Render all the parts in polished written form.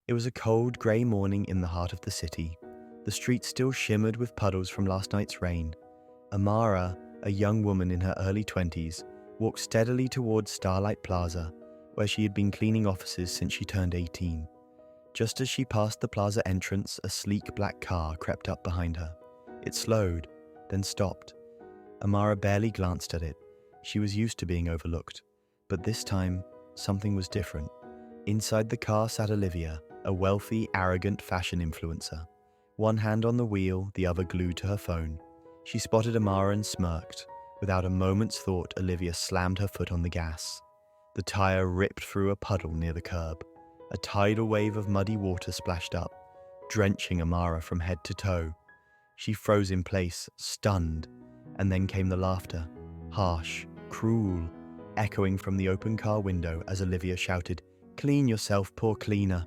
It was a cold, grey morning in the heart of the city. The streets still shimmered with puddles from last night's rain. Amara, a young woman in her early 20s, walked steadily towards Starlight Plaza, where she had been cleaning offices since she turned 18. Just as she passed the plaza entrance, a sleek black car crept up behind her. It slowed, then stopped. Amara barely glanced at it. She was used to being overlooked. But this time, something was different. Inside the car sat Olivia, a wealthy, arrogant fashion influencer. One hand on the wheel, the other glued to her phone. She spotted Amara and smirked. Without a moment's thought, Olivia slammed her foot on the gas. The tire ripped through a puddle near the curb. A tidal wave of muddy water splashed up, drenching Amara from head to toe. She froze in place, stunned, and then came the laughter, harsh, cruel, echoing from the open car window as Olivia shouted, "Clean yourself, poor cleaner."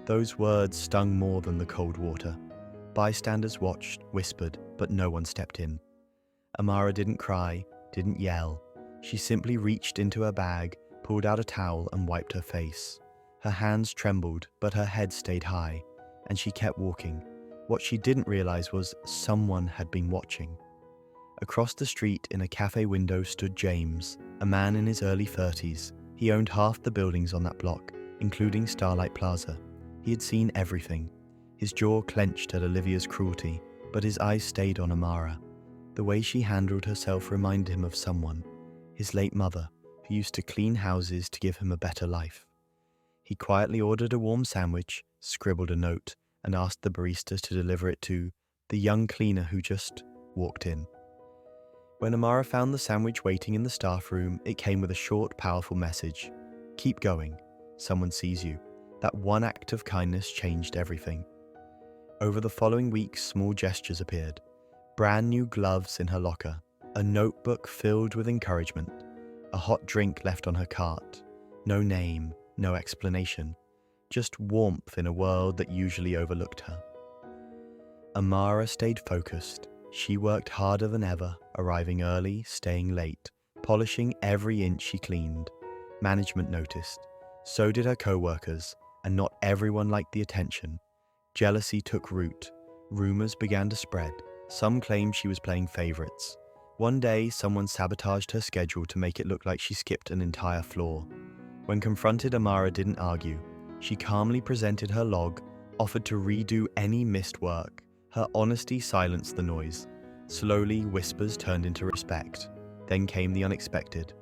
Those words stung more than the cold water. Bystanders watched, whispered, but no one stepped in. Amara didn't cry, didn't yell. She simply reached into her bag, pulled out a towel and wiped her face. Her hands trembled, but her head stayed high, and she kept walking. What she didn't realize was someone had been watching. Across the street in a cafe window stood James, a man in his early 30s. He owned half the buildings on that block, including Starlight Plaza. He had seen everything. His jaw clenched at Olivia's cruelty, but his eyes stayed on Amara. The way she handled herself reminded him of someone, his late mother, who used to clean houses to give him a better life. He quietly ordered a warm sandwich, scribbled a note, and asked the barista to deliver it to the young cleaner who just walked in. When Amara found the sandwich waiting in the staff room, it came with a short, powerful message. "Keep going. Someone sees you." That one act of kindness changed everything. Over the following weeks, small gestures appeared. Brand new gloves in her locker, a notebook filled with encouragement, a hot drink left on her cart. No name, no explanation, just warmth in a world that usually overlooked her. Amara stayed focused. She worked harder than ever, arriving early, staying late, polishing every inch she cleaned. Management noticed. So did her co-workers, and not everyone liked the attention. Jealousy took root. Rumors began to spread. Some claimed she was playing favorites. One day, someone sabotaged her schedule to make it look like she skipped an entire floor. When confronted, Amara didn't argue. She calmly presented her log, offered to redo any missed work. Her honesty silenced the noise. Slowly, whispers turned into respect. Then came the unexpected.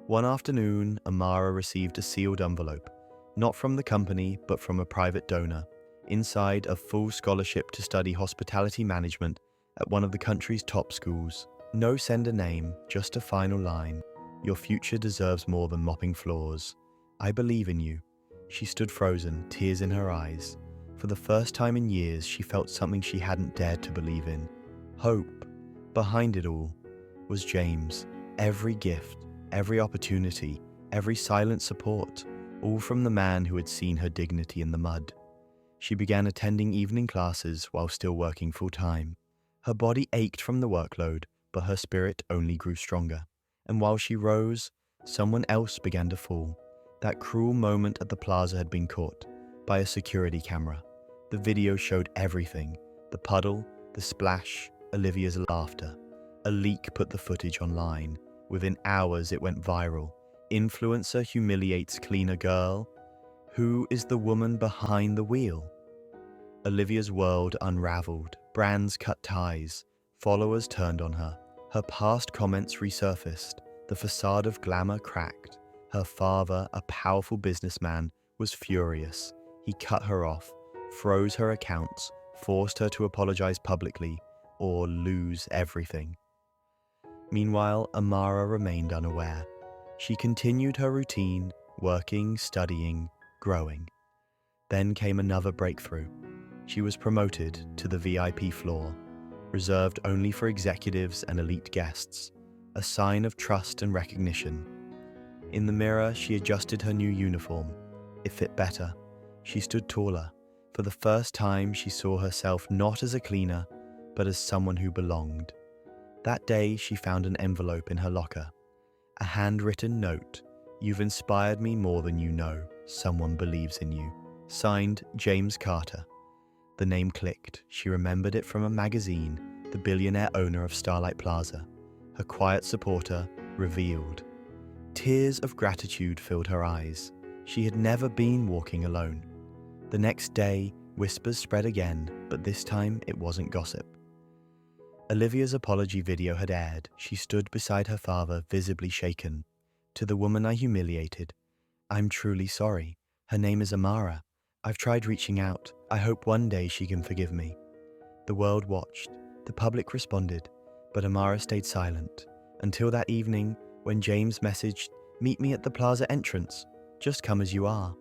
One afternoon, Amara received a sealed envelope, not from the company, but from a private donor. Inside, a full scholarship to study hospitality management at one of the country's top schools. No sender name, just a final line. "Your future deserves more than mopping floors. I believe in you." She stood frozen, tears in her eyes. For the first time in years, she felt something she hadn't dared to believe in. Hope. Behind it all was James. Every gift, every opportunity, every silent support, all from the man who had seen her dignity in the mud. She began attending evening classes while still working full-time. Her body ached from the workload, but her spirit only grew stronger. And while she rose, someone else began to fall. That cruel moment at the plaza had been caught by a security camera. The video showed everything: the puddle, the splash, Olivia's laughter. A leak put the footage online. Within hours, it went viral. Influencer humiliates cleaner girl. Who is the woman behind the wheel? Olivia's world unraveled. Brands cut ties. Followers turned on her. Her past comments resurfaced. The facade of glamour cracked. Her father, a powerful businessman, was furious. He cut her off, froze her accounts, forced her to apologize publicly, or lose everything. Meanwhile, Amara remained unaware. She continued her routine, working, studying, growing. Then came another breakthrough. She was promoted to the VIP floor, reserved only for executives and elite guests, a sign of trust and recognition. In the mirror, she adjusted her new uniform. It fit better. She stood taller. For the first time, she saw herself not as a cleaner, but as someone who belonged. That day, she found an envelope in her locker. A handwritten note. "You've inspired me more than you know. Someone believes in you." Signed, James Carter. The name clicked. She remembered it from a magazine, the billionaire owner of Starlight Plaza. Her quiet supporter, revealed. Tears of gratitude filled her eyes. She had never been walking alone. The next day, whispers spread again, but this time it wasn't gossip. Olivia's apology video had aired. She stood beside her father, visibly shaken. To the woman I humiliated, I'm truly sorry. Her name is Amara. I've tried reaching out. I hope one day she can forgive me. The world watched. The public responded. But Amara stayed silent. Until that evening, when James messaged, "Meet me at the plaza entrance. Just come as you are."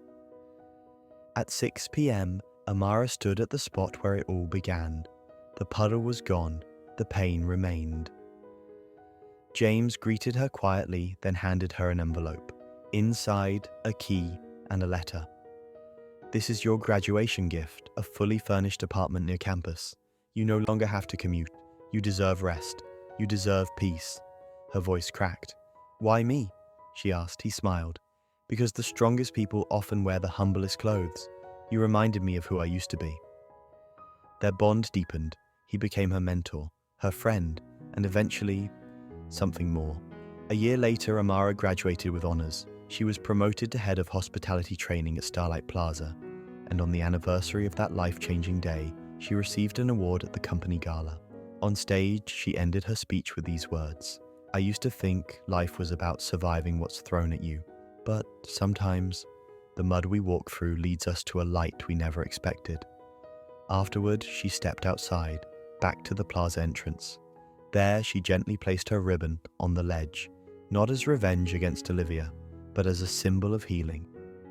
At 6 p.m., Amara stood at the spot where it all began. The puddle was gone. The pain remained. James greeted her quietly, then handed her an envelope. Inside, a key and a letter. "This is your graduation gift, a fully furnished apartment near campus. You no longer have to commute. You deserve rest. You deserve peace." Her voice cracked. "Why me?" she asked. He smiled. "Because the strongest people often wear the humblest clothes. You reminded me of who I used to be." Their bond deepened. He became her mentor, her friend, and eventually, something more. A year later, Amara graduated with honors. She was promoted to head of hospitality training at Starlight Plaza, and on the anniversary of that life-changing day, she received an award at the company gala. On stage, she ended her speech with these words: "I used to think life was about surviving what's thrown at you, but sometimes the mud we walk through leads us to a light we never expected." Afterward, she stepped outside, back to the plaza entrance. There, she gently placed her ribbon on the ledge, not as revenge against Olivia, but as a symbol of healing,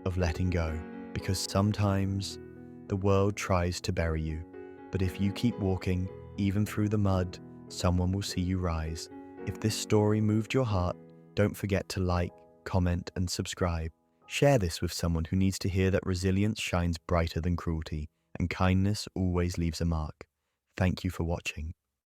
of letting go. Because sometimes the world tries to bury you, but if you keep walking, even through the mud, someone will see you rise. If this story moved your heart, don't forget to like, comment, and subscribe. Share this with someone who needs to hear that resilience shines brighter than cruelty, and kindness always leaves a mark. Thank you for watching.